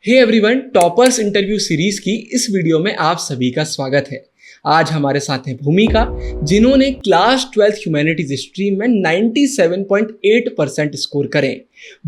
हे everyone, toppers interview series की इस video में आप सभी का स्वागत है। आज हमारे साथ है भूमिका, जिन्होंने क्लास 12th ह्यूमैनिटीज स्ट्रीम में 97.8% स्कोर करें।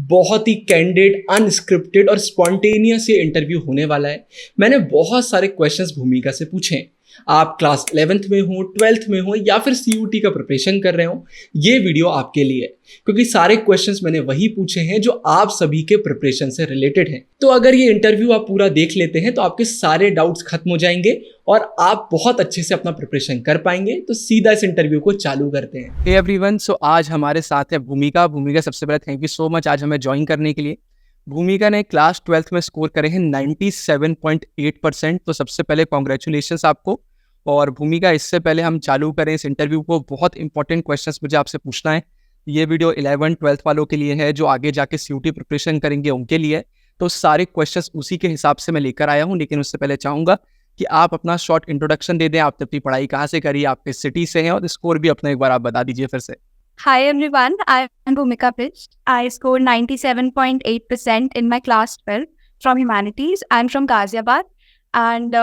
बहुत ही कैंडिड, अनस्क्रिप्टेड और स्पॉन्टेनियस ये इंटरव्यू होने वाला है। मैंने बहुत सारे क्वेश्चंस भूमिका से पूछे। आप क्लास 11th में हो, 12th में हो या फिर CUT का प्रिपरेशन कर रहे हो, ये वीडियो आपके लिए है, क्योंकि सारे क्वेश्चंस मैंने वही पूछे हैं जो आप सभी के प्रिपरेशन से रिलेटेड हैं। तो अगर ये इंटरव्यू आप पूरा देख लेते हैं तो आपके सारे डाउट्स खत्म हो जाएंगे और आप बहुत अच्छे से अपना प्रिपरेशन कर पाएंगे। तो सीधा इस इंटरव्यू को चालू करते हैं। हे एवरीवन, सो आज हमारे साथ है भूमिका। सबसे पहले थैंक यू सो मच आज हमें ज्वाइन करने के लिए। भूमिका ने क्लास 12th में स्कोर करे हैं 97.8%। तो सबसे पहले कॉन्ग्रेचुलेशंस आपको। और भूमिका, इससे पहले हम चालू करें इस इंटरव्यू को, बहुत इंपॉर्टेंट क्वेश्चंस मुझे आपसे पूछना है। ये वीडियो 11th-12th वालों के लिए है, जो आगे जाके CUT प्रिपरेशन करेंगे उनके लिए। तो सारे क्वेश्चंस उसी के हिसाब से मैं लेकर आया हूँ, लेकिन उससे पहले चाहूँगा कि आप अपना शॉर्ट इंट्रोडक्शन दे दें। आपने अपनी पढ़ाई कहाँ से करी, आप किस सिटी से हैं, और स्कोर भी अपना एक बार आप बता दीजिए फिर से। Hi everyone, I am Bhumika Pich. I scored 97.8% in my class 12 from Humanities. I'm from Ghaziabad and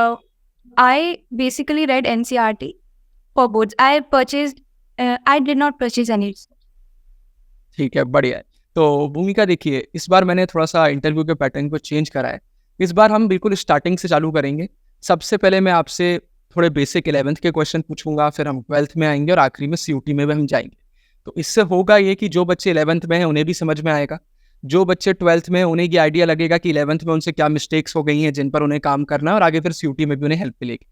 I basically read NCERT for boards. I did not purchase any. ठीक है, बढ़िया है। तो भूमिका देखिए, इस बार मैंने थोड़ा सा इंटरव्यू के पैटर्न को चेंज करा है। इस बार हम बिल्कुल स्टार्टिंग से चालू करेंगे। सबसे पहले मैं आपसे थोड़े बेसिक 11th के क्वेश्चन पूछूंगा, फिर हम 12th में आएंगे और आखिरी में CUT में भी हम जाएंगे। तो इससे होगा ये कि जो बच्चे 11th में हैं उन्हें भी समझ में आएगा, जो बच्चे 12th में हैं उन्हें ये आइडिया लगेगा कि 11th में उनसे क्या मिस्टेक्स हो गई हैं जिन पर उन्हें काम करना है, और आगे फिर CUT में भी उन्हें हेल्प मिलेगी।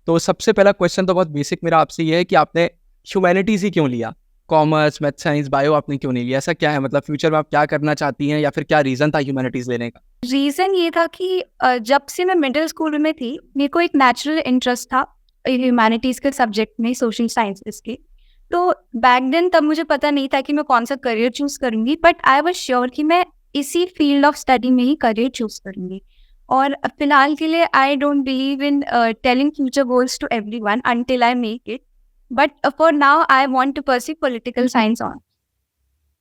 तो सबसे पहला क्वेश्चन तो बहुत बेसिक मेरा आपसे ये है कि आपने ह्यूमैनिटीज़ ही क्यों लिया? कॉमर्स, मैथ, साइंस, बायो आपने क्यों नहीं लिया? ऐसा क्या है, मतलब फ्यूचर में आप क्या करना चाहती हैं, या फिर क्या रीज़न था ह्यूमैनिटीज़ लेने का? रीज़न ये था कि जब से मैं मिडिल स्कूल में थी, मेरे को एक नेचुरल इंटरेस्ट था ह्यूमैनिटीज़ के सब्जेक्ट में, सोशल साइंसेस की। तो बैक देन तब मुझे पता नहीं था कि मैं कौन सा करियर चूज़ करूँगी, बट आई वाज श्योर कि मैं इसी फील्ड ऑफ स्टडी में ही करियर चूज़ करूँगी। और फिलहाल के लिए I don't believe in telling future goals to everyone until I make it, but for now I want to pursue political science on.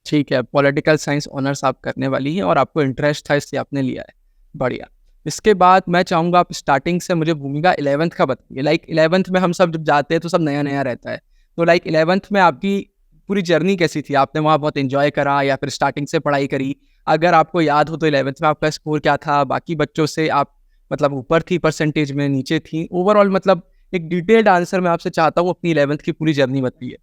ठीक है, पॉलिटिकल साइंस ऑनर्स आप करने वाली हैं और आपको इंटरेस्ट था इसलिए आपने लिया है। बढ़िया। इसके बाद मैं चाहूँगा आप स्टार्टिंग से मुझे भूमिका 11th का बताइए। लाइक 11th में हम सब जब जाते हैं तो सब नया नया रहता है। तो लाइक 11th में आपकी पूरी जर्नी कैसी थी? आपने वहाँ बहुत एंजॉय करा या फिर स्टार्टिंग से पढ़ाई करी? अगर आपको याद हो तो 11th में आपका स्कोर क्या था? बाकी बच्चों से आप मतलब ऊपर थी परसेंटेज में, नीचे थी? ओवरऑल मतलब एक डिटेल्ड आंसर मैं आपसे चाहता हूँ, अपनी 11th की पूरी जर्नी बताइए।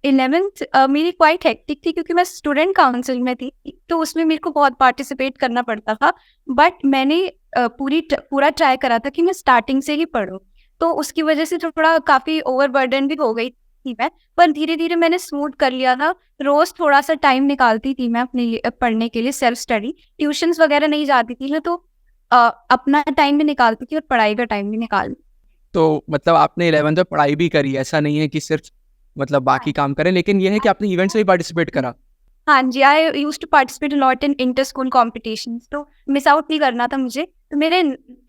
11th मेरी क्वाइट हेक्टिक थी, क्योंकि मैं स्टूडेंट काउंसिल में थी, तो उसमें मेरे को बहुत पार्टिसिपेट करना पड़ता था। बट मैंने पूरा ट्राई करा था कि मैं स्टार्टिंग से ही पढूं, तो उसकी वजह से थोड़ा काफ़ी ओवरबर्डन भी हो गई थी मैं, पर धीरे धीरे मैंने स्मूथ कर लिया था। रोज़ थोड़ा सा टाइम निकालती थी मैं अपने लिए पढ़ने के लिए, सेल्फ स्टडी। ट्यूशन्स वगैरह नहीं जाती थी मैं, तो अपना टाइम भी निकालती थी और पढ़ाई का टाइम भी निकाल। तो मतलब आपने 11th में पढ़ाई भी करी, ऐसा नहीं है कि सिर्फ मतलब बाकी काम करें, लेकिन यह है कि आपने इवेंट्स में भी पार्टिसिपेट करा। हाँ जी, I used to participate a lot in inter school competitions, तो मिस आउट नहीं करना था मुझे। तो मेरे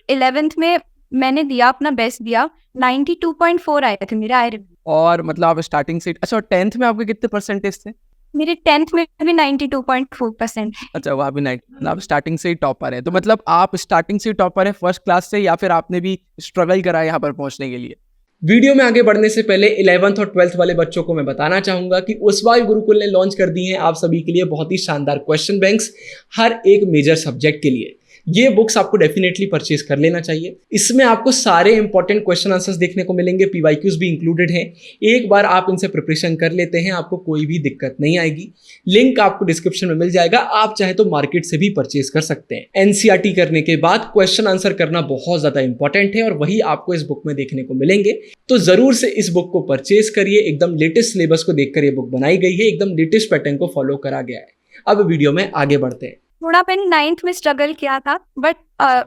11th में मैंने दिया, अपना बेस्ट दिया। 92.4 आए थे मेरे आई। और मतलब आप स्टार्टिंग से, अच्छा 10th में आपके कितने परसेंटेज थे? मेरे 10th में भी 92.4%। अच्छा, वहाँ भी 90, मतलब आप स्टार्टिंग से ही टॉपर है। तो मतलब आप स्टार्टिंग से ही टॉपर है फर्स्ट क्लास से, या फिर आपने भी स्ट्रगल करा है यहाँ पर पहुँचने के लिए? वीडियो में आगे बढ़ने से पहले 11th और 12th वाले बच्चों को मैं बताना चाहूंगा कि उस्वाल गुरुकुल ने लॉन्च कर दी हैं आप सभी के लिए बहुत ही शानदार क्वेश्चन बैंक्स, हर एक मेजर सब्जेक्ट के लिए। ये बुक्स आपको डेफिनेटली परचेज कर लेना चाहिए। इसमें आपको सारे इंपॉर्टेंट क्वेश्चन आंसर्स देखने को मिलेंगे, PYQs भी इंक्लूडेड हैं। एक बार आप इनसे प्रिपरेशन कर लेते हैं, आपको कोई भी दिक्कत नहीं आएगी। लिंक आपको डिस्क्रिप्शन में मिल जाएगा, आप चाहे तो मार्केट से भी परचेज कर सकते हैं। NCERT करने के बाद क्वेश्चन आंसर करना बहुत ज्यादा इंपॉर्टेंट है, और वही आपको इस बुक में देखने को मिलेंगे। तो जरूर से इस बुक को परचेज करिए। एकदम लेटेस्ट सिलेबस को देखकर ये बुक बनाई गई है, एकदम लेटेस्ट पैटर्न को फॉलो करा गया है। अब वीडियो में आगे बढ़ते हैं। थोड़ा मैंने 9th में स्ट्रगल किया था, बट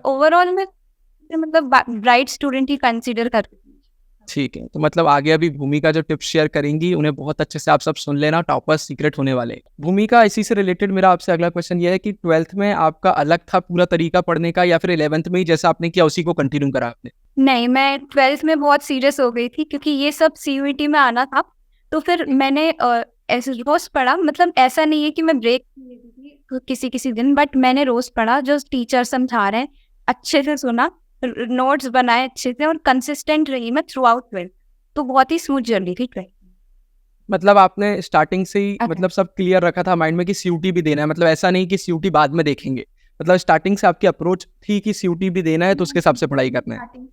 ओवरऑल में मतलब ब्राइट स्टूडेंट ही कंसीडर कर। ठीक है, तो मतलब आगे अभी भूमिका जो टिप्स शेयर करेंगी उन्हें बहुत अच्छे से आप सब सुन लेना, टॉपर्स सीक्रेट होने वाले हैं। भूमिका, इसी से रिलेटेड मेरा आपसे अगला क्वेश्चन ये है कि 12th में आपका अलग था पूरा तरीका पढ़ने का, या फिर 11th में ही जैसा आपने किया उसी को कंटिन्यू करा आपने? नहीं, मैं 12th में बहुत सीरियस हो गई थी, क्योंकि ये सब CUT में आना था। तो फिर मैंने ऐसे रोज पढ़ा, मतलब ऐसा नहीं है कि मैं ब्रेक किसी किसी दिन, बट मैंने रोज पढ़ा जो टीचर समझा रहे हैं। अच्छे से सुना, नोट्स बनाए अच्छे से और कंसिस्टेंट रही मैं थ्रू आउट 12th। तो बहुत ही स्मूथ जर्नी थी 12th। मतलब आपने स्टार्टिंग से ही Okay. मतलब सब क्लियर रखा था माइंड में कि सीयूटी भी देना है, मतलब ऐसा नहीं कि सीयूटी बाद में देखेंगे, मतलब स्टार्टिंग से आपकी अप्रोच थी कि सीयूटी भी देना है तो उसके हिसाब से पढ़ाई करना है।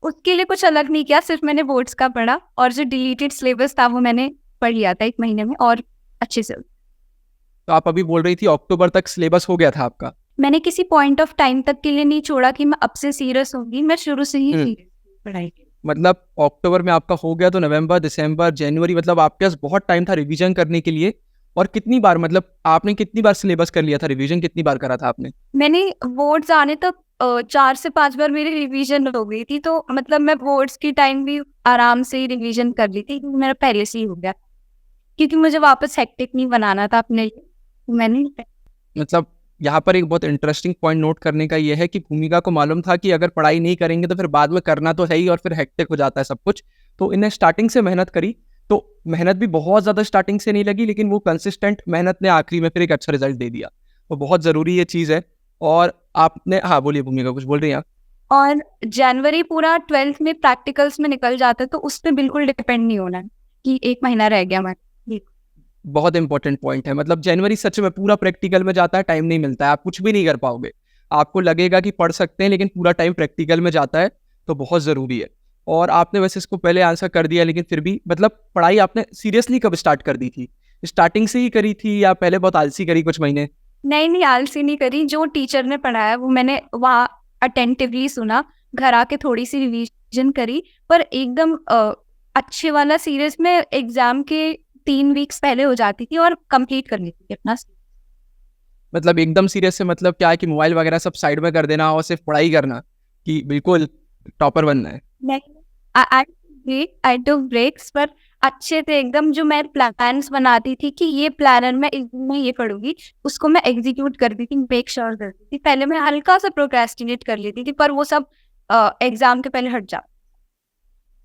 उसके लिए कुछ अलग नहीं किया, सिर्फ मैंने बोर्ड्स का पढ़ा और जो डिलीटेड सिलेबस था वो मैंने पढ़ लिया था 1 महीने में और अच्छे से। तो आप अभी बोल रही थी अक्टूबर तक सिलेबस हो गया था आपका। मैंने किसी पॉइंट ऑफ टाइम तक के लिए नहीं छोड़ा कि मैं अब से सीरियस होंगी, मैं शुरू से ही हम्म। सीरियस पढ़ाई की। मतलब अक्टूबर में आपका हो गया तो नवंबर, दिसंबर, जनवरी, मतलब आपके पास बहुत टाइम था रिवीजन करने के लिए। और कितनी बार, मतलब आपने कितनी बार सिलेबस कर लिया था, रिवीजन कितनी बार करा था आपने? मैंने बोर्ड्स आने तक 4 से 5 बार मेरी रिवीजन हो गई थी, तो मतलब मैं बोर्ड्स की टाइम भी आराम से ही रिवीजन कर ली थी, मेरा पहले से ही हो गया क्योंकि मुझे वापस हेक्टिक नहीं बनाना था अपने लिए। मैंने मतलब यहाँ पर एक बहुत इंटरेस्टिंग पॉइंट नोट करने का ये है कि भूमिका को मालूम था कि अगर पढ़ाई नहीं करेंगे तो फिर बाद में करना तो है ही और फिर हेक्टिक हो जाता है सब कुछ। तो इन्हें स्टार्टिंग से मेहनत करी, तो मेहनत भी बहुत ज़्यादा स्टार्टिंग से नहीं लगी, लेकिन वो कंसिस्टेंट मेहनत ने आखिरी में फिर एक अच्छा रिजल्ट दे दिया। वो बहुत ज़रूरी ये चीज़ है। और आपने, हाँ बोलिए भूमिका, कुछ बोल रही हैं आप? और जनवरी पूरा 12th में प्रैक्टिकल्स में निकल जाता है, तो उस पर बिल्कुल डिपेंड नहीं होना है कि 1 महीना रह गया हमारा। बहुत इंपॉर्टेंट पॉइंट है। मतलब जनवरी सच में पूरा प्रैक्टिकल में जाता है, टाइम नहीं मिलता है, आप कुछ भी नहीं कर पाओगे। आपको लगेगा कि पढ़ सकते हैं लेकिन पूरा टाइम प्रैक्टिकल में जाता है, तो बहुत ज़रूरी है। और आपने वैसे इसको पहले आंसर कर दिया, लेकिन फिर भी मतलब पढ़ाई आपने सीरियसली कब स्टार्ट कर दी थी? स्टार्टिंग से ही करी थी या पहले बहुत आलसी करी कुछ महीने? नहीं आलसी नहीं करी, जो टीचर ने पढ़ाया वो मैंने वहाँ अटेंटिवली सुना, घर आके थोड़ी सी रिवीजन करी, पर एकदम अच्छे वाला सीरियस में एग्जाम के 3 वीक्स पहले हो जाती थी और कंप्लीट कर लेती थी अपना। मतलब एकदम सीरियस से मतलब क्या है कि मोबाइल वगैरह सब साइड में कर देना और सिर्फ पढ़ाई करना, कि बिल्कुल टॉपर बनना है? नहीं, आई टुक ब्रेक्स, पर अच्छे से एकदम जो मैं प्लान्स बनाती थी कि ये प्लानर मैं ये पढ़ूंगी, उसको मैं एग्जीक्यूट करती थी, मेक श्योर करती थी। पहले मैं हल्का सा प्रोक्रेस्टिनेट कर लेती थी, पर वो सब एग्जाम के पहले हट जा।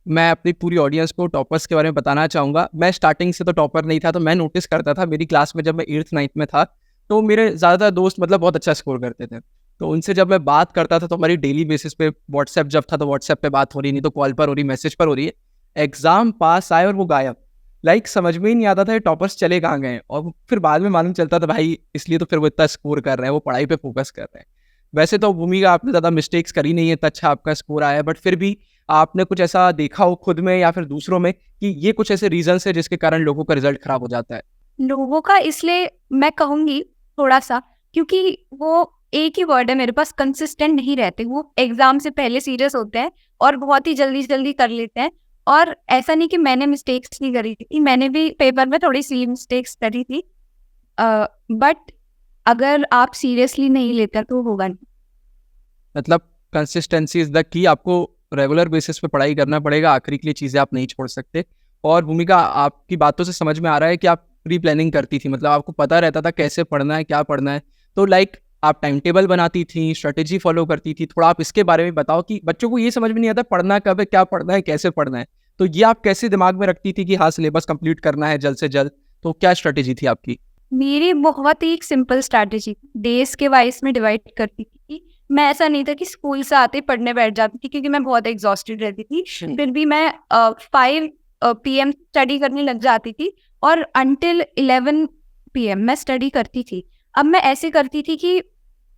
मैं अपनी पूरी ऑडियंस को टॉपर्स के बारे में बताना चाहूँगा। मैं स्टार्टिंग से तो टॉपर नहीं था, तो मैं नोटिस करता था मेरी क्लास में, जब मैं 8th 9th में था, तो मेरे ज़्यादातर दोस्त मतलब बहुत अच्छा स्कोर करते थे। तो उनसे जब मैं बात करता था तो हमारी डेली बेसिस पे व्हाट्सएप जब था तो व्हाट्सएप पे बात हो रही, नहीं तो कॉल पर हो रही, मैसेज पर हो रही है। एग्ज़ाम पास आए और वो गायब। लाइक समझ में ही नहीं आता था ये टॉपर्स चले कहाँ गए। और फिर बाद में मालूम चलता था भाई इसलिए तो फिर वो इतना स्कोर कर रहे हैं, वो पढ़ाई पे फोकस कर रहे हैं। वैसे तो भूमिका आपने ज़्यादा मिस्टेक्स करी नहीं है, इतना अच्छा आपका स्कोर आया है, बट फिर भी आपने कुछ ऐसा देखा हो खुद में या फिर दूसरों में कि ये कुछ ऐसे रीजंस है जिसके कारण लोगों का रिजल्ट खराब हो जाता है? लोगों का इसलिए मैं कहूंगी थोड़ा सा, क्योंकि वो एक ही वर्ड है मेरे पास, कंसिस्टेंट नहीं रहते। वो एग्जाम से पहले सीरियस होते हैं और बहुत ही जल्दी जल्दी कर लेते हैं। और ऐसा नहीं कि मैंने मिस्टेक्स नहीं करी थी, मैंने भी पेपर में थोड़ी सी मिस्टेक्स करी थी, बट अगर आप सीरियसली नहीं लेते तो होगा नहीं। मतलब कंसिस्टेंसी इज द की, आपको रेगुलर बेसिस पे पढ़ाई करना पड़ेगा, आखिरी के लिए चीज़ें आप नहीं छोड़ सकते। और भूमिका आपकी बातों से समझ में आ रहा है कि आप प्री प्लानिंग करती थी, मतलब आपको पता रहता था कैसे पढ़ना है, क्या पढ़ना है। तो लाइक आप टाइम टेबल बनाती थी, स्ट्रेटेजी फॉलो करती थी। थोड़ा आप इसके बारे में बताओ कि बच्चों को ये समझ में नहीं आता पढ़ना कब है, क्या पढ़ना है, कैसे पढ़ना है। तो ये आप कैसे दिमाग में रखती थी कि हाँ सिलेबस कंप्लीट करना है जल्द से जल्द? तो क्या स्ट्रेटेजी थी आपकी? मेरी बहुत ही सिंपल स्ट्रैटेजी, डेज के वाइज में डिवाइड करती थी। मैं ऐसा नहीं था कि स्कूल से आते ही पढ़ने बैठ जाती थी, क्योंकि मैं बहुत एग्जॉस्टेड रहती थी। फिर भी मैं 5 PM स्टडी करने लग जाती थी और अंटिल 11 PM मैं स्टडी करती थी। अब मैं ऐसे करती थी कि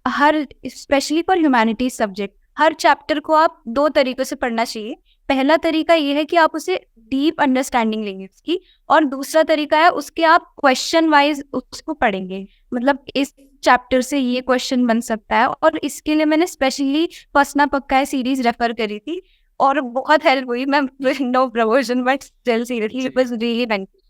हर, स्पेशली फॉर ह्यूमैनिटीज सब्जेक्ट, हर चैप्टर को आप 2 तरीकों से पढ़ना चाहिए। पहला तरीका ये है कि आप उसे डीप अंडरस्टैंडिंग लेंगे उसकी, और दूसरा तरीका है उसके आप क्वेश्चन वाइज उसको पढ़ेंगे। मतलब इस चैप्टर से ये क्वेश्चन बन सकता है, और इसके लिए मैंने स्पेशली फसना पक्का है सीरीज रेफर करी थी और बहुत हेल्प हुई। मैं no promotion but still seriously it was really beneficial.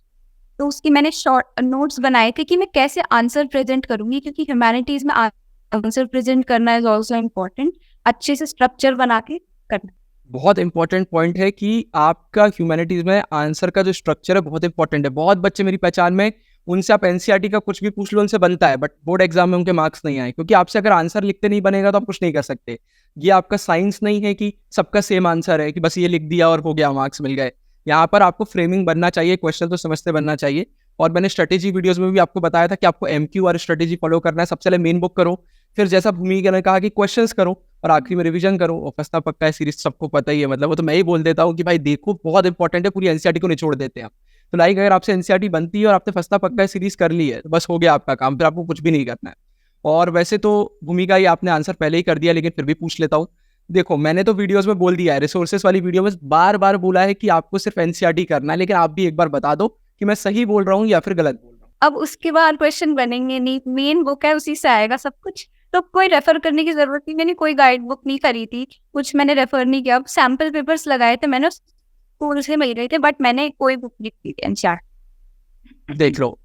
तो उसकी मैंने शॉर्ट नोट्स बनाए थे कि मैं कैसे आंसर प्रेजेंट करूंगी, क्योंकि ह्यूमैनिटीज में आंसर प्रेजेंट करना इज ऑल्सो इम्पोर्टेंट। अच्छे से स्ट्रक्चर बना के करना बहुत इंपॉर्टेंट पॉइंट है कि आपका ह्यूमैनिटीज में आंसर का जो स्ट्रक्चर है बहुत इंपॉर्टेंट है। बहुत बच्चे मेरी पहचान में, उनसे आप एनसीईआरटी का कुछ भी पूछ लो उनसे बनता है, बट बोर्ड एग्जाम में उनके मार्क्स नहीं आए, क्योंकि आपसे अगर आंसर लिखते नहीं बनेगा तो आप कुछ नहीं कर सकते। ये आपका साइंस नहीं है कि सबका सेम आंसर है कि बस ये लिख दिया और हो गया, मार्क्स मिल गए। यहाँ पर आपको फ्रेमिंग बनना चाहिए, क्वेश्चन तो समझते बनना चाहिए। और मैंने स्ट्रेटेजी वीडियोज में भी आपको बताया था कि आपको एमक्यू और स्ट्रेटेजी फॉलो करना है। सबसे पहले मेन बुक करो, फिर जैसा भूमिका ने कहा कि क्वेश्चंस करो और आखिरी में रिवीजन करो, और फंसना पक्का है सीरीज सबको पता ही है, मतलब वो तो मैं ही बोल देता हूँ कि भाई देखो बहुत इंपॉर्टेंट है, पूरी एनसीईआरटी को निचोड़ देते हैं आप। तो लाइक अगर आपसे एनसीईआरटी बनती है और आपने फंसना पक्का है सीरीज कर ली है तो बस हो गया आपका काम, फिर आपको कुछ भी नहीं करना है। और वैसे तो भूमिका ये आपने आंसर पहले ही कर दिया, लेकिन फिर भी पूछ लेता हूँ। देखो मैंने तो वीडियोस में बोल दिया है, रिसोर्सेस वाली वीडियो में बार बार बोला है कि आपको सिर्फ एनसीईआरटी करना है, लेकिन आप भी एक बार बता दो कि मैं सही बोल रहा हूँ या फिर गलत बोल रहा हूँ। अब उसके बाद क्वेश्चन बनेंगे नहीं, मेन बुक है उसी से आएगा सब कुछ, तो कोई रेफर करने की जरूरत नहीं। मैंने कोई गाइड बुक नहीं करी थी, कुछ मैंने रेफर नहीं किया। सैम्पल पेपर्स लगाए थे मैंने, स्कूल से मिल रहे थे, बट मैंने कोई बुक नहीं की एनसीईआरटी। देख लो,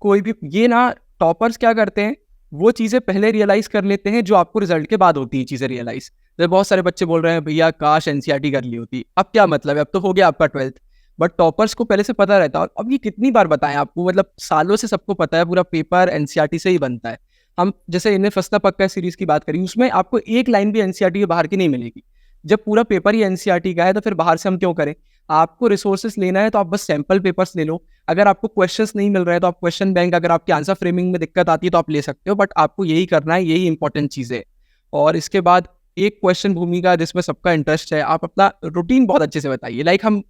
कोई भी ये ना टॉपर्स क्या करते हैं, वो चीज़ें पहले रियलाइज कर लेते हैं जो आपको रिजल्ट के बाद होती है चीज़ें रियलाइज। जैसे बहुत सारे बच्चे बोल रहे हैं भैया काश एनसीईआरटी कर ली होती, अब क्या मतलब है, अब तो हो गया आपका 12th। बट टॉपर्स को पहले से पता रहता है। और अब ये कितनी बार बताएं आपको, मतलब सालों से सबको पता है पूरा पेपर एनसीईआरटी से ही बनता है। हम जैसे इन्हें फंसना पक्का है सीरीज की बात करेंगे, उसमें आपको एक लाइन भी एनसीईआरटी के बाहर की नहीं मिलेगी। जब पूरा पेपर ही एनसीईआरटी का है तो फिर बाहर से हम क्यों करें। आपको रिसोर्सेस लेना है तो आप बस सैंपल पेपर्स ले लो। अगर आपको क्वेश्चंस नहीं मिल रहे हैं तो आप क्वेश्चन बैंक, अगर आपके आंसर फ्रेमिंग में दिक्कत आती है तो आप ले सकते हो, बट आपको यही करना है, यही इंपॉर्टेंट चीज़ है। और इसके बाद एक क्वेश्चन भूमिका जिसमें सबका इंटरेस्ट है, आप अपना रूटीन बहुत अच्छे से बताइए। लाइक हम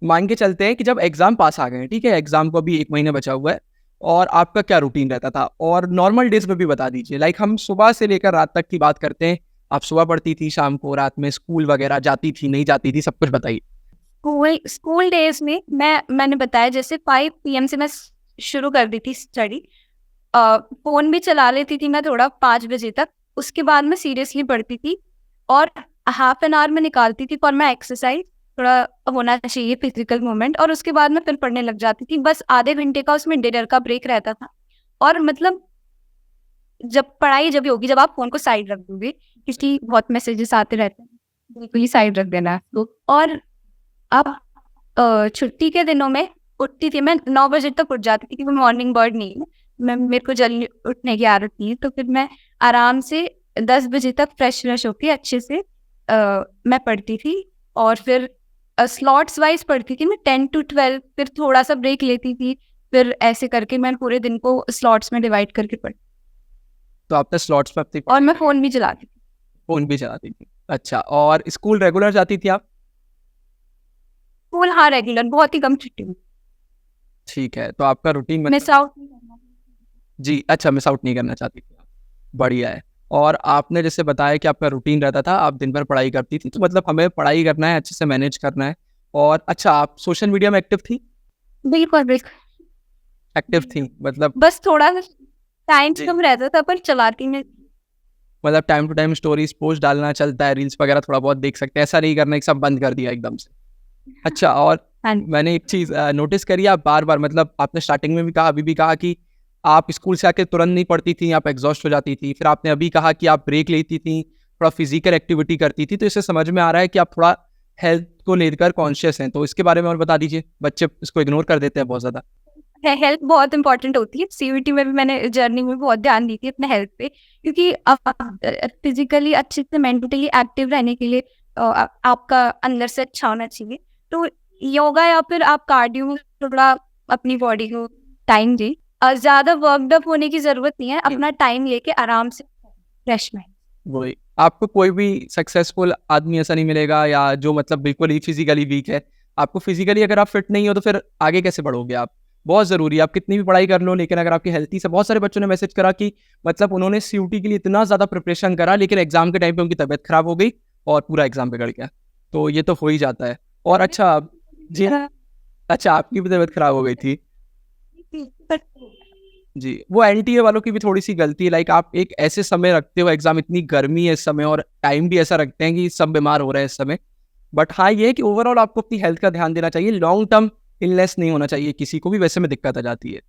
मान के चलते हैं कि जब एग्जाम पास आ गए हैं, ठीक है, एग्जाम को अभी 1 महीना बचा हुआ है, और आपका क्या रूटीन रहता था, और नॉर्मल डेज में भी बता दीजिए। लाइक हम सुबह से लेकर रात तक की बात करते हैं, आप सुबह पढ़ती थी, शाम को, रात में स्कूल वगैरह जाती थी, नहीं जाती थी, सब कुछ बताइए। स्कूल डेज में मैंने बताया जैसे 5 PM से मैं शुरू कर दी थी स्टडी। फोन भी चला लेती थी मैं थोड़ा 5 बजे तक। उसके बाद मैं सीरियसली पढ़ती थी और हाफ एन आवर में निकालती थी फॉर माई एक्सरसाइज, थोड़ा होना चाहिए फिजिकल मूवमेंट, और उसके बाद मैं फिर पढ़ने लग जाती थी। बस आधे घंटे का उसमें डिनर का ब्रेक रहता था। और मतलब जब पढ़ाई जब भी होगी जब आप फोन को साइड रख दोगे, क्योंकि बहुत मैसेजेस आते रहते हैं, बिल्कुल ही साइड रख देना है तो। और अब छुट्टी के दिनों में उठती थी मैं 9 बजे तक उठ जाती थी, क्योंकि मैं मॉर्निंग बर्ड नहीं हूँ, मेरे को जल्दी उठने की आदत नहीं है। तो फिर मैं आराम से 10 बजे तक फ्रेश होके अच्छे से मैं पढ़ती थी। और फिर स्लॉट्स वाइज पढ़ती थी मैं 10 to 12, फिर थोड़ा सा ब्रेक लेती थी, फिर ऐसे करके मैं पूरे दिन को स्लॉट्स में डिवाइड करके पढ़ती। तो आपने स्लॉट्स पर अपनी और मैं फोन भी चलाती थी। फोन भी चलाती थी, अच्छा। और स्कूल रेगुलर जाती थी आप? स्कूल हाँ रेगुलर, बहुत ही कम छुट्टी में। ठीक है, तो आपका रूटीन मिस आउट जी, अच्छा, मिस आउट नहीं करना चाहती थी, बढ़िया है। और आपने जैसे बताया कि आपका रूटीन रहता था, आप दिन भर पढ़ाई करती थी, तो मतलब हमें पढ़ाई करना है, अच्छे से मैनेज करना है। और अच्छा, आप सोशल मीडिया में एक्टिव थी? बिल्कुल एक्टिव थी मतलब? बस थोड़ा टाइम जी। कम रहता था पर चलाती मैं। मतलब time to time stories post डालना चलता है, रील्स वगैरह थोड़ा बहुत देख सकते हैं, ऐसा नहीं करना कि सब बंद कर दिया एकदम से। अच्छा, और हाँ, मैंने एक चीज़ नोटिस करी, आप बार बार, मतलब आपने स्टार्टिंग में भी कहा, अभी भी कहा कि आप स्कूल से आके तुरंत नहीं पढ़ती थी, आप एग्जॉस्ट हो जाती थी। फिर आपने अभी कहा कि आप ब्रेक लेती थी, थोड़ा फिजिकल एक्टिविटी करती थी। तो इससे समझ में आ रहा है कि आप थोड़ा हेल्थ को लेकर कॉन्शियस हैं। तो इसके बारे में और बता दीजिए, बच्चे इसको इग्नोर कर देते हैं बहुत ज़्यादा। हेल्थ बहुत इंपॉर्टेंट होती है। सीयूईटी में भी मैंने जर्नी में बहुत ध्यान दी थी अपने हेल्थ पे, क्योंकि फिजिकली अच्छे से मेंटली एक्टिव रहने के लिए आपका अंदर से अच्छा होना चाहिए। तो योगा या फिर आप कार्डियो में थोड़ा अपनी बॉडी को टाइम दें। ज्यादा वर्कड अप होने की जरूरत नहीं है, अपना टाइम लेके आराम से फ्रेश में। वही, आपको कोई भी सक्सेसफुल आदमी ऐसा नहीं मिलेगा या जो मतलब बिल्कुल ही फिजिकली वीक है। आपको फिजिकली अगर आप फिट नहीं हो तो फिर आगे कैसे बढ़ोगे आप? बहुत ज़रूरी है, आप कितनी भी पढ़ाई कर लो, लेकिन अगर आपकी हेल्थी से, बहुत सारे बच्चों ने मैसेज करा कि मतलब उन्होंने सीयूटी के लिए इतना ज़्यादा प्रिपरेशन करा, लेकिन एग्जाम के टाइम पे उनकी तबीयत खराब हो गई और पूरा एग्जाम बिगड़ गया। तो ये तो हो ही जाता है। और अच्छा जी, अच्छा, आपकी भी तबीयत खराब हो गई थी जी। वो एनटीए वालों की भी थोड़ी सी गलती है। लाइक आप एक ऐसे समय रखते हो, एग्जाम, इतनी गर्मी है इस समय और टाइम भी ऐसा रखते हैं कि सब बीमार हो रहे हैं इस समय। बट हाँ, ये है कि ओवरऑल आपको अपनी हेल्थ का ध्यान देना चाहिए, लॉन्ग टर्म इलनेस नहीं होना चाहिए किसी को भी, वैसे में दिक्कत आ जाती है।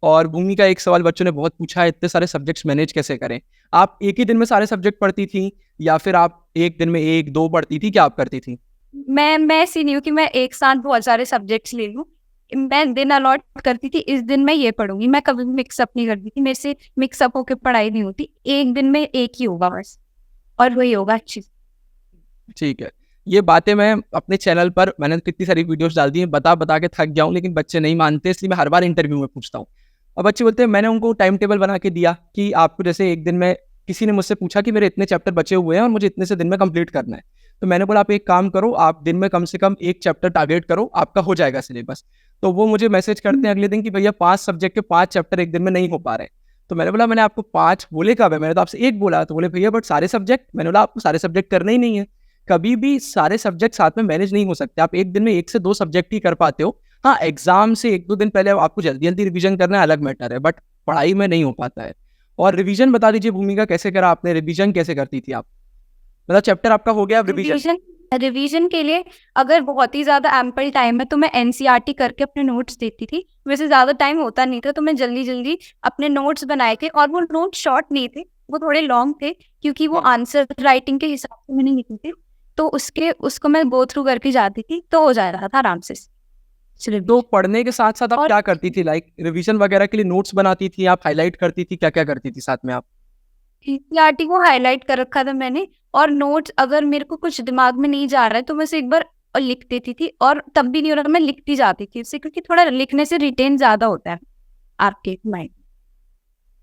और भूमि का एक सवाल बच्चों ने बहुत पूछा है, इतने सारे सब्जेक्ट्स मैनेज कैसे करें? आप एक ही दिन में सारे सब्जेक्ट पढ़ती थी या फिर आप एक दिन में 1-2 पढ़ती थी, क्या आप करती थी? मैं ऐसी नहीं हूँ कि मैं एक साथ बहुत सारे सब्जेक्ट्स ले लूँ। मैं दिन अलॉट करती थी, इस दिन मैं ये पढ़ूंगी। मैं कभी भी मिक्सअप नहीं करती थी, मेरे से मिक्सअप होकर पढ़ाई नहीं होती। एक दिन में एक ही होगा बस, और वही होगा अच्छी। ठीक है, ये बातें मैं अपने चैनल पर, मैंने कितनी सारी वीडियोस डाल दी हैं, बता बता के थक गया हूँ, लेकिन बच्चे नहीं मानते, इसलिए मैं हर बार इंटरव्यू में पूछता हूँ। और बच्चे बोलते हैं, मैंने उनको टाइम टेबल बना के दिया कि आपको जैसे एक दिन में किसी ने मुझसे पूछा कि मेरे इतने चैप्टर बचे हुए हैं और मुझे इतने से दिन में कंप्लीट करना है। तो मैंने बोला आप एक काम करो, आप दिन में कम से कम एक चैप्टर टारगेट करो, आपका हो जाएगा सिलेबस। तो वो मुझे मैसेज करते हैं अगले दिन कि भैया 5 सब्जेक्ट के 5 चैप्टर एक दिन में नहीं हो पा रहे। तो मैंने बोला मैंने आपको 5 बोले कब है, मैंने तो आपसे 1 बोला। तो बोले भैया बट सारे सब्जेक्ट, मैंने बोला आपको सारे सब्जेक्ट करने ही नहीं है, कभी भी सारे सब्जेक्ट साथ में मैनेज नहीं हो सकते। आप एक दिन में 1 से 2 सब्जेक्ट ही कर पाते हो। हाँ, एग्जाम से 1-2 दिन पहले आपको जल्दी जल्दी रिवीजन करना है, अलग मैटर है, बट पढ़ाई में नहीं हो पाता है। और रिवीजन बता दीजिए भूमिका, कैसे करा आपने, रिवीजन कैसे करती थी आप? मतलब चैप्टर आपका हो गया, अब रिवीजन। रिवीजन रिवीजन के लिए अगर बहुत ही ज़्यादा एम्पल टाइम है तो मैं एनसीईआरटी करके अपने नोट्स देती थी। वैसे ज़्यादा टाइम होता नहीं था तो मैं जल्दी जल्दी अपने नोट्स बनाए थे, और वो नोट शॉर्ट नहीं थे, वो थोड़े लॉन्ग थे, क्योंकि वो आंसर राइटिंग के हिसाब से मैंने लिखे थे। तो उसको मैं गो थ्रू करके जाती थी, तो हो जा रहा था आराम से। तो पढ़ने के साथ साथ आप और क्या करती थी? लाइक रिवीजन वगैरह के लिए नोट्स बनाती थी आप, हाईलाइट करती थी, क्या क्या करती थी साथ में आप? एनसीईआरटी को हाईलाइट कर रखा था मैंने, और नोट्स अगर मेरे को कुछ दिमाग में नहीं जा रहा है तो मैं उसे एक बार लिख देती थी, और तब भी नहीं हो रहा था मैं लिखती जाती थी उससे, क्योंकि थोड़ा लिखने से रिटेन ज्यादा होता है आपके माइंड।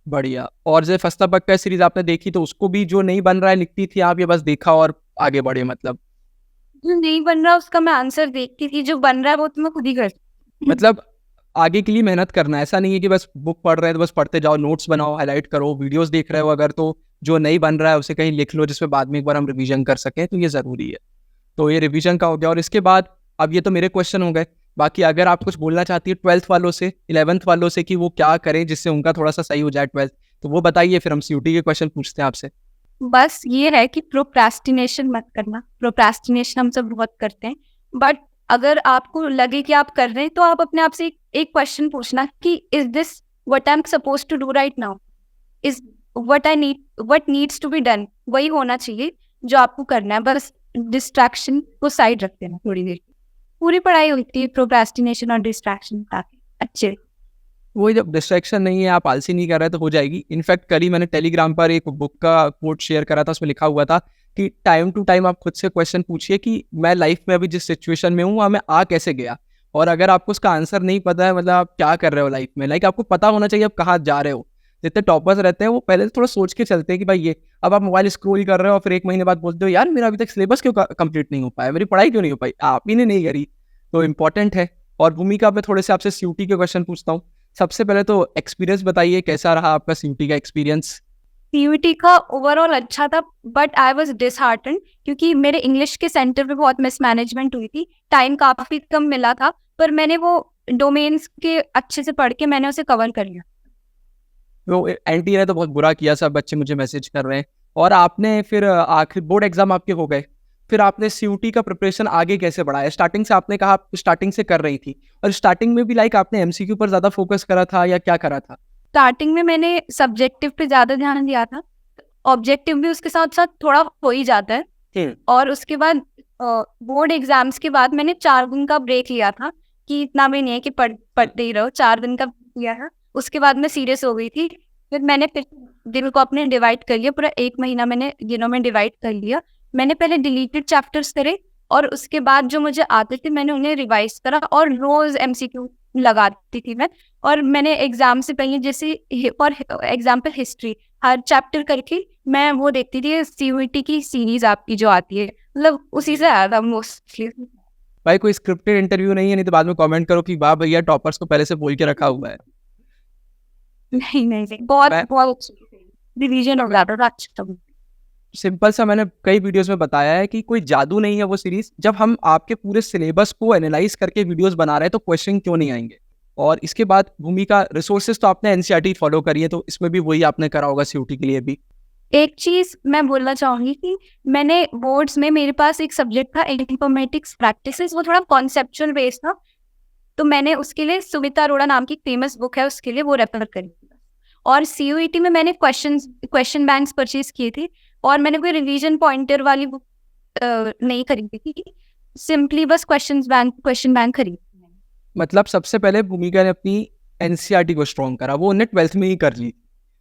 बढ़िया। और जैसे फस्ता पक्का सीरीज आपने देखी, तो उसको भी जो नहीं बन रहा है लिखती थी आप, या बस देखा और आगे बढ़े? मतलब जो नहीं बन रहा उसका मैं आंसर देखती थी, जो बन रहा है वो तो मैं खुद ही करती। मतलब आगे के लिए मेहनत करना, ऐसा नहीं है कि बस बुक पढ़ रहे हैं तो बस पढ़ते जाओ, नोट्स बनाओ, हाईलाइट करो, वीडियोस देख रहे हो अगर तो जो नहीं बन रहा है उसे कहीं लिख लो, जिसमें बाद में एक बार हम रिवीजन कर सकें, तो ये ज़रूरी है। तो ये रिवीजन का हो गया। और इसके बाद अब ये तो मेरे क्वेश्चन हो गए, बाकी अगर आप कुछ बोलना चाहती है 12th वालों से, 11th वालों से कि वो क्या करें जिससे उनका थोड़ा सा सही हो जाए 12th, तो वो बताइए, फिर हम सीयूटी के क्वेश्चन पूछते हैं आपसे। बस ये है कि प्रोक्रास्टिनेशन मत करना। प्रोक्रास्टिनेशन हम सब बहुत करते हैं, बट अगर आपको लगे कि आप कर रहे हैं तो आप अपने आप से एक क्वेश्चन पूछना कि is this what I am suppose to do right now, is what needs to be done, वही होना चाहिए जो आपको करना है। बस डिस्ट्रैक्शन को साइड रख देना थोड़ी देर। पूरी पढ़ाई होती है प्रोक्रास्टिनेशन और डिस्ट्रैक्शन काफी अच्छे। वही, जब डिस्ट्रैक्शन नहीं है, आप आलसी नहीं कर रहे तो हो जाएगी। इनफैक्ट कल ही मैंने टेलीग्राम पर एक बुक का कोट शेयर करा था, उसमें लिखा हुआ था कि टाइम टू टाइम आप खुद से क्वेश्चन पूछिए कि मैं लाइफ में अभी जिस सिचुएशन में हूँ वहाँ मैं आ कैसे गया। और अगर आपको उसका आंसर नहीं पता है, मतलब आप क्या कर रहे हो लाइफ में, लाइक आपको पता होना चाहिए आप कहाँ जा रहे हो। जितने टॉपर्स रहते हैं वो पहले थोड़ा सोच के चलते हैं कि भाई ये, अब आप मोबाइल स्क्रॉल कर रहे हो और फिर 1 महीने बाद बोलते हो यार मेरा अभी तक सिलेबस क्यों कंप्लीट नहीं हो पाया, मेरी पढ़ाई क्यों नहीं हो पाई, आप ही ने नहीं करी। तो इंपॉर्टेंट है। और भूमिका में थोड़े से आपसे सीयूटी के क्वेश्चन पूछता हूँ। सबसे पहले तो एक्सपीरियंस बताइए, कैसा रहा आपका सीयूटी का एक्सपीरियंस? सीयूटी का ओवरऑल अच्छा था, बट आई वाज डिसहार्टन क्योंकि मेरे इंग्लिश के सेंटर पे बहुत मिसमैनेजमेंट हुई थी। टाइम काफी कम मिला था, पर मैंने वो डोमेन्स के अच्छे से पढ़ के मैंने उसे कवर कर लिया। तो एनटीए ने तो बहुत बुरा किया, सब बच्चे मुझे मैसेज कर रहे हैं। और आपने फिर आखिर बोर्ड एग्जाम आपके हो गए, फिर आपने सीयूटी का प्रिपरेशन आगे कैसे बढ़ाया? स्टार्टिंग से आपने कहा आप स्टार्टिंग से कर रही थी, और स्टार्टिंग में भी लाइक आपने एमसीक्यू पर ज्यादा फोकस करा था या क्या करा था? स्टार्टिंग में मैंने सब्जेक्टिव पे ज्यादा ध्यान दिया था, ऑब्जेक्टिव भी उसके साथ साथ थोड़ा हो ही जाता है। और उसके बाद बोर्ड एग्जाम्स के बाद मैंने 4 दिन का ब्रेक लिया था, कि इतना भी नहीं है कि पढ़ते ही रहो, 4 दिन का लिया था। उसके बाद मैं सीरियस हो गई थी, फिर दिन को अपने डिवाइड कर लिया, पूरा 1 महीना मैंने दिनों में डिवाइड कर लिया। मैंने पहले डिलीटेड चैप्टर्स करे, और उसके बाद जो मुझे आते थे मैंने उन्हें रिवाइज करा, और रोज एमसीक्यू लगाती थी मैं। और मैंने एग्जाम से पहले, जैसे for example history, her chapter करके मैं वो देखती थी सीयूईटी की सीरीज आपकी जो आती है, मतलब उसी से आया था मोस्टली। भाई कोई स्क्रिप्टेड इंटरव्यू नहीं है, नहीं तो बाद में कमेंट करो कि वाह भैया टॉपर्स को पहले से बोल के रखा हुआ है। नहीं, बहुत रिवीजन हो जाता था अच्छा। सिंपल सा मैंने कई वीडियोस में बताया है कि कोई जादू नहीं है वो सीरीज। जब हम आपके पूरे सिलेबस को एनालाइज करके वीडियोस बना रहे हैं तो क्वेश्चन क्यों नहीं आएंगे? और इसके बाद भूमिका, रिसोर्सेज तो आपने एनसीईआरटी फॉलो करी है, तो इसमें भी वही आपने करा होगा सीयूटी के लिए भी। एक चीज मैं बोलना चाहूंगी कि मैंने बोर्ड्स में, मेरे पास एक सब्जेक्ट था इन्फॉर्मेटिक्स प्रैक्टिसेस, वो थोड़ा कॉन्सेप्चुअल बेस्ड था, तो मैंने उसके लिए सुमिता अरोड़ा नाम की फेमस बुक है, उसके लिए वो रेफर करी। और सीयूईटी में मैंने क्वेश्चन बैंक्स परचेज किए थे, और मैंने कोई रिवीजन पॉइंटर वाली बुक नहीं खरीदी थी, सिंपली बस क्वेश्चन बैंक खरीदी। मतलब सबसे पहले भूमिका ने अपनी एनसीईआरटी को स्ट्रॉन्ग करा, वो उन्हें 12th में ही कर ली।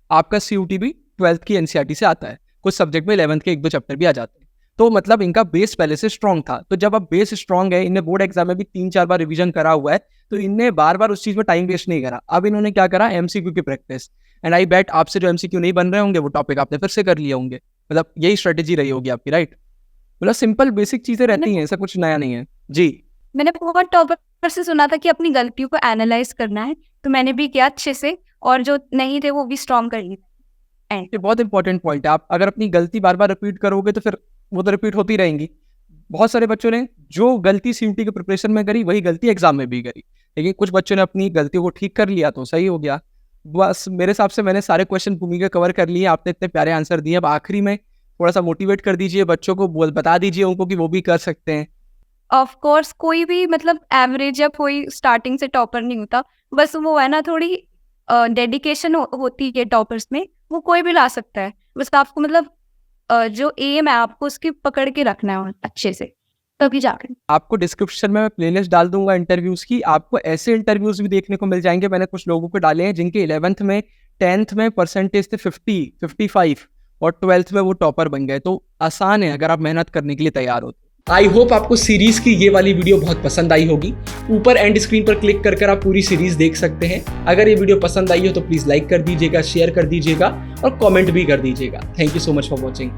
आपका सीयूटी भी 12th की एनसीईआरटी से आता है, कुछ सब्जेक्ट में 11th के 1-2 चैप्टर भी आ जाते हैं, तो मतलब इनका बेस पहले से स्ट्रॉन्ग था। तो जब अब बेस स्ट्रॉन्ग है, इन्हें बोर्ड एग्जाम में भी 3-4 बार रिवीजन करा हुआ है, तो इनने बार बार उस चीज में टाइम वेस्ट नहीं करा। अब इन्होंने क्या करा, एमसीक्यू की प्रैक्टिस। एंड आई बेट आपसे जो MCQ नहीं बन रहे होंगे वो टॉपिक आपने फिर से कर लिए होंगे, मतलब यही स्ट्रेटेजी रही होगी आपकी, राइट? मतलब सिंपल बेसिक चीज़ें रहती हैं, ऐसा कुछ नया नहीं है जी। मैंने बहुत टॉपर से सुना था कि अपनी गलतियों को एनालाइज करना है, तो मैंने भी किया अच्छे से, और जो नहीं थे वो भी स्ट्रॉन्ग कर लिए। ये बहुत इंपॉर्टेंट पॉइंट है। आप अगर अपनी गलती बार बार रिपीट करोगे तो फिर वो तो रिपीट होती रहेंगी। बहुत सारे बच्चों ने जो गलती CUET के प्रिपरेशन में करी वही गलती एग्जाम में भी करी, लेकिन कुछ बच्चों ने अपनी गलतियों को ठीक कर लिया तो सही हो गया। बस मेरे हिसाब से मैंने सारे क्वेश्चन भूमिका कवर कर लिए, आपने इतने प्यारे आंसर दिए। अब आखिरी में थोड़ा सा मोटिवेट कर दीजिए बच्चों को, बता दीजिए उनको कि वो भी कर सकते हैं। ऑफ कोर्स कोई भी मतलब एवरेज या कोई स्टार्टिंग से टॉपर नहीं होता, बस वो है ना थोड़ी डेडिकेशन होती है टॉपर्स में, वो कोई भी ला सकता है। बस आपको मतलब जो एम है आपको उसकी पकड़ के रखना है अच्छे से, तभी जाकर। आपको डिस्क्रिप्शन में मैं प्लेलिस्ट डाल दूंगा इंटरव्यूज़ की, आपको ऐसे इंटरव्यूज़ भी देखने को मिल जाएंगे। मैंने कुछ लोगों को डाले हैं जिनके 11th में 10th में परसेंटेज थे 50, 55 और 12th में वो टॉपर बन गए। तो आसान है अगर आप मेहनत करने के लिए तैयार हो। आई होप आपको सीरीज की ये वाली वीडियो बहुत पसंद आई होगी। ऊपर एंड स्क्रीन पर क्लिक कर आप पूरी सीरीज देख सकते हैं। अगर ये वीडियो पसंद आई हो तो प्लीज लाइक कर दीजिएगा, शेयर कर दीजिएगा और कमेंट भी कर दीजिएगा। Thank you so much for watching.